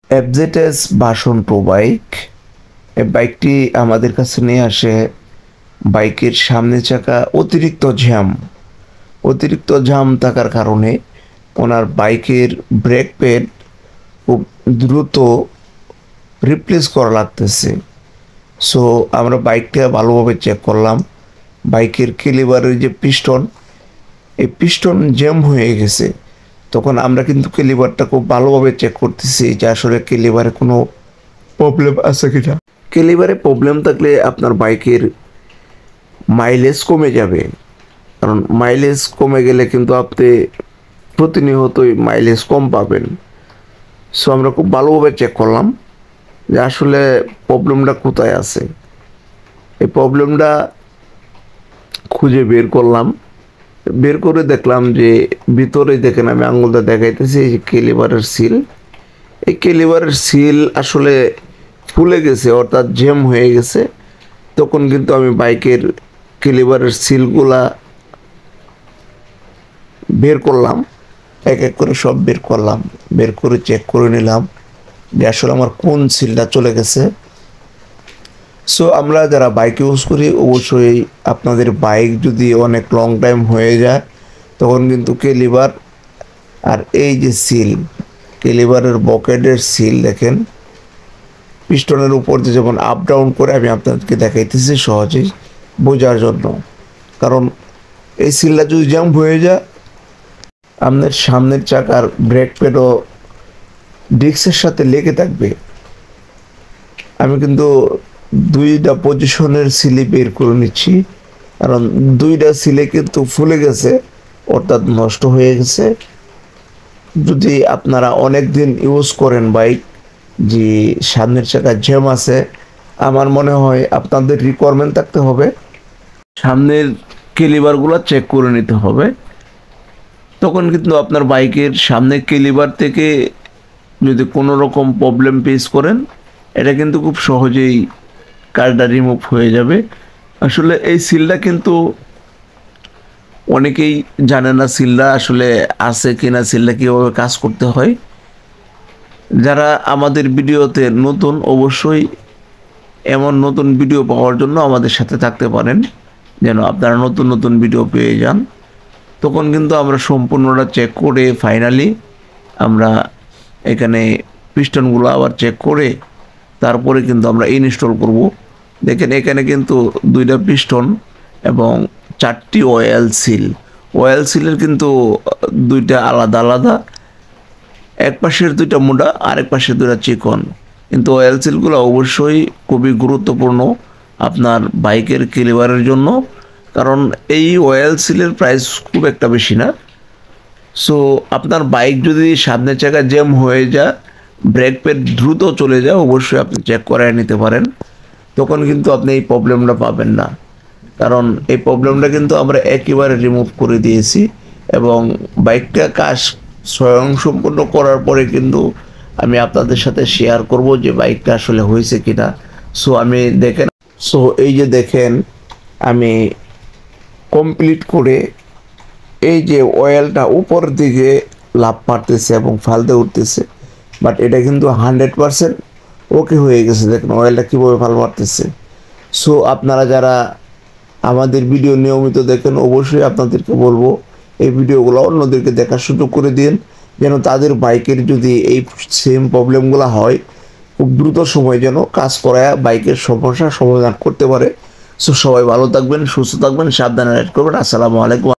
FZS version 2 bike. এই বাইকটি আমাদের কাছে নিয়ে আসে বাইকের সামনের চাকা অতিরিক্ত জ্যাম থাকার কারণে ওনার বাইকের ব্রেক প্যাড খুব দ্রুত রিপ্লেস করা লাগতেছে। সো আমরা বাইকটা ভালোভাবে চেক করলাম, বাইকের ক্যালিবারের যে পিস্টন, এই পিস্টন জ্যাম হয়ে গেছে। তখন আমরা কিন্তু ক্যালিবারটা খুব ভালোভাবে চেক করতেছি যে আসলে ক্যালিবারে কোনো প্রবলেম আছে কিনা। ক্যালিবারে প্রবলেম থাকলে আপনার বাইকের মাইলেজ কমে যাবে, কারণ মাইলেজ কমে গেলে কিন্তু আপনি প্রতিনিয়তই মাইলেজ কম পাবেন। সো আমরা খুব ভালোভাবে চেক করলাম যে আসলে প্রবলেমটা কোথায় আছে। এই প্রবলেমটা খুঁজে বের করে দেখলাম যে ভিতরে দেখেন, আমি আঙুলটা দেখাইতেছি, এই যে ক্যালিবারের সিল, এই ক্যালিবারের সিল আসলে ফুলে গেছে, অর্থাৎ জ্যাম হয়ে গেছে। তখন কিন্তু আমি বাইকের ক্যালিবারের সিলগুলা বের করলাম, এক এক করে সব বের করে চেক করে নিলাম যে আসলে আমার কোন সিলটা চলে গেছে। সো আমরা যারা বাইক ইউজ করি, অবশ্যই আপনাদের বাইক যদি অনেক লং টাইম হয়ে যায় তখন কিন্তু ক্যালিবার আর এই যে সিল, ক্যালিবারের বকেটের সিল দেখেন পিস্টনের উপর যে যেমন আপ ডাউন করে, আমি আপনাদেরকে দেখাইতেছি সহজেই বোঝার জন্য। কারণ এই সিলটা যদি জ্যাম হয়ে যায়, আপনার সামনের চাকার ব্রেক প্যাডও ডিস্কের সাথে লেগে থাকবে। আমি কিন্তু দুইটা পজিশনের সিলি বের করে নিচ্ছি, কারণ দুইটা সিলে কিন্তু ফুলে গেছে, অর্থাৎ নষ্ট হয়ে গেছে। যদি আপনারা অনেক দিন ইউজ করেন বাইক, যে সামনের চাকা জ্যাম আছে, আমার মনে হয় আপনাদের রিকোয়ারমেন্ট থাকতে হবে সামনের ক্যালিবারগুলো চেক করে নিতে হবে। তখন কিন্তু আপনার বাইকের সামনের ক্যালিবার থেকে যদি কোনো রকম প্রবলেম ফেস করেন, এটা কিন্তু খুব সহজেই কার্ডটা রিমুভ হয়ে যাবে। আসলে এই সিলটা কিন্তু অনেকেই জানে না সিলটা আসলে আছে কিনা, সিলটা কীভাবে কাজ করতে হয়। যারা আমাদের ভিডিওতে নতুন, অবশ্যই এমন নতুন ভিডিও পাওয়ার জন্য আমাদের সাথে থাকতে পারেন, যেন আপনারা নতুন নতুন ভিডিও পেয়ে যান। তখন কিন্তু আমরা সম্পূর্ণটা চেক করে ফাইনালি আমরা এখানে পিস্টনগুলো আবার চেক করে তারপরে কিন্তু আমরা ইনস্টল করব। দেখেন এখানে কিন্তু দুইটা পিস্টন এবং 4টি অয়েল সিলের কিন্তু দুইটা আলাদা আলাদা, এক পাশের দুইটা মোটা, আরেক পাশের দুইটা চিকন। কিন্তু অয়েল সিলগুলো অবশ্যই খুবই গুরুত্বপূর্ণ আপনার বাইকের ক্যালিবারের জন্য, কারণ এই অয়েল সিলের প্রাইস খুব একটা বেশি না। সো আপনার বাইক যদি সামনের চাকা জ্যাম হয়ে যায়, ব্রেক প্যাড দ্রুত চলে যায়, অবশ্যই আপনি চেক করায় নিতে পারেন। তখন কিন্তু আপনি এই প্রবলেমটা পাবেন না, কারণ এই প্রবলেমটা কিন্তু আমরা একেবারে রিমুভ করে দিয়েছি। এবং বাইকটা কাজ স্বয়ংসম্পূর্ণ করার পরে কিন্তু আমি আপনাদের সাথে শেয়ার করব যে বাইকটা আসলে হয়েছে কিনা। সো এই যে দেখেন, আমি কমপ্লিট করে এই যে অয়েলটা উপর দিকে লাভ মারতেছে এবং ফালতে উঠতেছে, বাট এটা কিন্তু 100% ওকে হয়ে গেছে। দেখেন অয়েলটা কীভাবে ফাল মারতেছে। সো আপনারা যারা আমাদের ভিডিও নিয়মিত দেখেন, অবশ্যই আপনাদেরকে বলবো এই ভিডিওগুলো অন্যদেরকে দেখার সুযোগ করে দিন, যেন তাদের বাইকের যদি এই সেম প্রবলেমগুলো হয়, খুব দ্রুত সময় যেন কাজ করায় বাইকের সমস্যার সমাধান করতে পারে। সো সবাই ভালো থাকবেন, সুস্থ থাকবেন, সাবধানে রাইড করবেন। আসসালামু আলাইকুম।